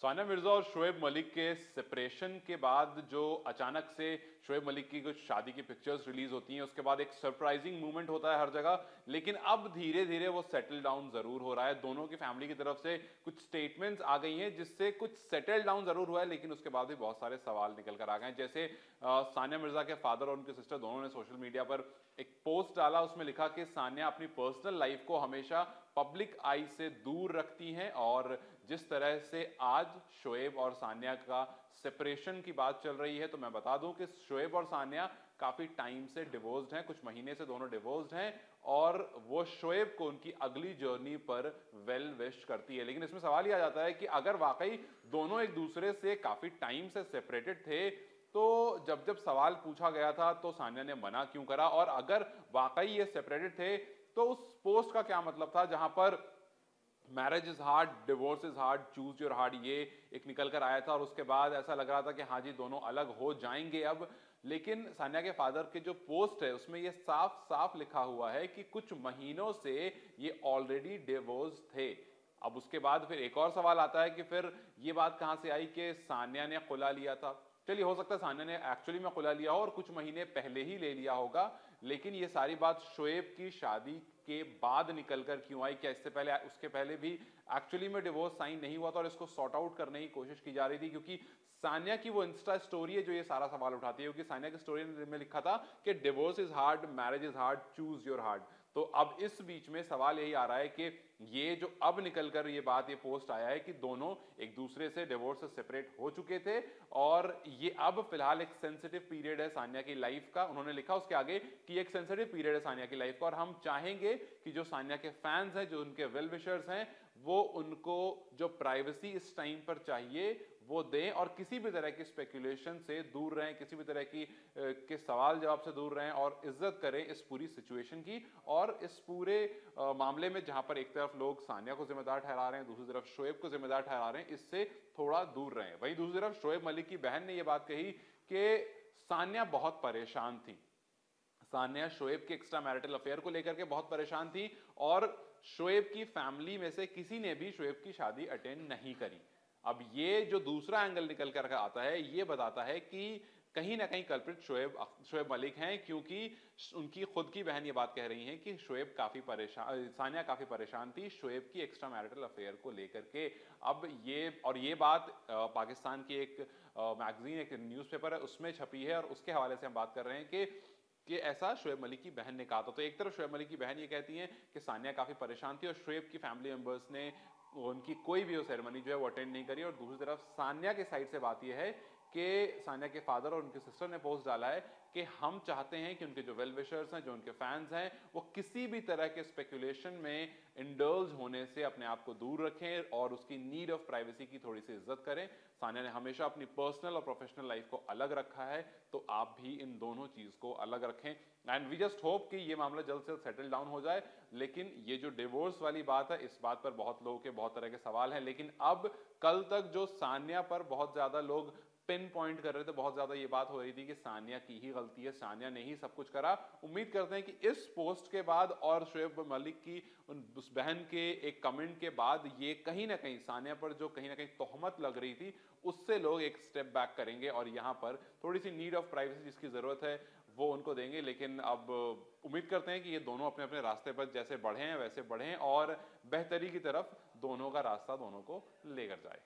सानिया मिर्जा और शोएब मलिक के सेपरेशन के बाद जो अचानक से शोएब मलिक की कुछ शादी की पिक्चर्स रिलीज होती हैं, उसके बाद एक सरप्राइजिंग मूवमेंट होता है हर जगह। लेकिन अब धीरे धीरे वो सेटल डाउन जरूर हो रहा है। दोनों की फैमिली की तरफ से कुछ स्टेटमेंट्स आ गई हैं जिससे कुछ सेटल डाउन जरूर हुआ है, लेकिन उसके बाद भी बहुत सारे सवाल निकल कर आ गए हैं। जैसे सानिया मिर्जा के फादर और उनके सिस्टर दोनों ने सोशल मीडिया पर एक पोस्ट डाला, उसमें लिखा कि सानिया अपनी पर्सनल लाइफ को हमेशा पब्लिक आई से दूर रखती हैं और जिस तरह से आज शोएब और सानिया का सेपरेशन की बात चल रही है, तो मैं बता दूं कि शोएब और सानिया काफी टाइम से डिवोर्स्ड हैं, कुछ महीने से दोनों डिवोर्स्ड हैं और वो शोएब को उनकी अगली जर्नी पर वेल विश करती है। लेकिन इसमें सवाल यह आ जाता है कि अगर वाकई दोनों एक दूसरे से काफी टाइम से सेपरेटेड थे, तो जब जब सवाल पूछा गया था तो सानिया ने मना क्यों करा, और अगर वाकई ये सेपरेटेड थे तो उस पोस्ट का क्या मतलब था जहां पर marriage is hard, divorce is hard, choose your hard, ये एक निकल कर आया था और उसके बाद ऐसा लग रहा था कि हाँ जी दोनों अलग हो जाएंगे अब। लेकिन सानिया के फादर के जो पोस्ट है उसमें ये साफ साफ लिखा हुआ है कि कुछ महीनों से ये ऑलरेडी डिवोर्स थे। अब उसके बाद फिर एक और सवाल आता है कि फिर ये बात कहां से आई कि सानिया ने खुला लिया था। चलिए, हो सकता है सानिया ने एक्चुअली में खुला लिया हो और कुछ महीने पहले ही ले लिया होगा, लेकिन ये सारी बात शोएब की शादी के बाद निकलकर क्यों आई? क्या इससे पहले, उसके पहले भी एक्चुअली में डिवोर्स साइन नहीं हुआ था और इसको सॉर्ट आउट करने की कोशिश की जा रही थी? क्योंकि सानिया की वो इंस्टा स्टोरी है जो ये सारा सवाल उठाती है, क्योंकि सानिया की स्टोरी में लिखा था कि divorce is hard, marriage is hard, choose your hard. तो अब इस बीच में सवाल यही आ रहा है कि ये जो अब निकलकर ये बात, ये पोस्ट आया है कि दोनों एक दूसरे से डिवोर्स से सेपरेट हो चुके थे और ये अब फिलहाल एक सेंसिटिव पीरियड है सानिया की लाइफ का। उन्होंने लिखा उसके आगे कि एक सेंसिटिव पीरियड है सानिया की लाइफ का और हम चाहेंगे कि जो सानिया के फैंस हैं, जो उनके वेल विशर्स हैं, वो उनको जो प्राइवेसी इस टाइम पर चाहिए वो दें और किसी भी तरह की स्पेकुलेशन से दूर रहें, किसी भी तरह की के सवाल जवाब से दूर रहें और इज्जत करें इस पूरी सिचुएशन की। और इस पूरे मामले में जहां पर एक तरफ लोग सानिया को जिम्मेदार ठहरा रहे हैं, दूसरी तरफ शोएब को जिम्मेदार ठहरा रहे हैं, इससे थोड़ा दूर रहें। वहीं दूसरी तरफ शोएब मलिक की बहन ने यह बात कही कि सानिया बहुत परेशान थी, सानिया शोएब के एक्स्ट्रा मैरिटल अफेयर को लेकर के बहुत परेशान थी और शोएब की फैमिली में से किसी ने भी शोएब की शादी अटेंड नहीं करी। अब ये जो दूसरा एंगल निकल कर आता है, ये बताता है कि कहीं ना कहीं कल्प्रिट शोएब मलिक हैं, क्योंकि उनकी खुद की बहन ये बात कह रही हैं कि शोएब काफी परेशान, सानिया काफी परेशान थी शोएब की एक्स्ट्रा मैरिटल अफेयर को लेकर के। अब ये बात पाकिस्तान की एक मैगजीन, एक न्यूज़पेपर है, उसमें छपी है और उसके हवाले से हम बात कर रहे हैं कि ऐसा शोएब मलिक की बहन ने कहा था। तो एक तरफ शोएब मलिक की बहन ये कहती हैं कि सानिया काफी परेशान थी और शोएब की फैमिली मेंबर्स ने उनकी कोई भी वो सेरेमनी जो है वो अटेंड नहीं करी, और दूसरी तरफ सानिया के साइड से बात यह है कि सानिया के फादर और उनके सिस्टर ने पोस्ट डाला है कि हम चाहते हैं कि उनके जो वेल विशर्स हैं, जो उनके फैंस हैं, वो किसी भी तरह के स्पेकुलेशन में इंडल्ज होने से अपने आप को दूर रखें और उसकी नीड ऑफ प्राइवेसी की थोड़ी सी इज्जत करें। सानिया ने हमेशा अपनी पर्सनल और प्रोफेशनल लाइफ को अलग रखा है, तो आप भी इन दोनों चीज को अलग रखें। एंड वी जस्ट होप कि ये मामला जल्द से जल्द सेटल डाउन हो जाए। लेकिन ये जो डिवोर्स वाली बात है, इस बात पर बहुत लोगों के बहुत तरह के सवाल हैं। लेकिन अब कल तक जो सानिया पर बहुत ज्यादा लोग पिन पॉइंट कर रहे थे, बहुत ज्यादा ये बात हो रही थी कि सानिया की ही गलती है, सानिया ने ही सब कुछ करा। उम्मीद करते हैं कि इस पोस्ट के बाद और शोएब मलिक की उस बहन के एक कमेंट के बाद ये कहीं ना कहीं सानिया पर जो कहीं ना कहीं तोहमत लग रही थी, उससे लोग एक स्टेप बैक करेंगे और यहाँ पर थोड़ी सी नीड ऑफ प्राइवेसी जिसकी जरूरत है वो उनको देंगे। लेकिन अब उम्मीद करते हैं कि ये दोनों अपने अपने रास्ते पर जैसे बढ़े हैं वैसे बढ़ें और बेहतरी की तरफ दोनों का रास्ता दोनों को लेकर जाए।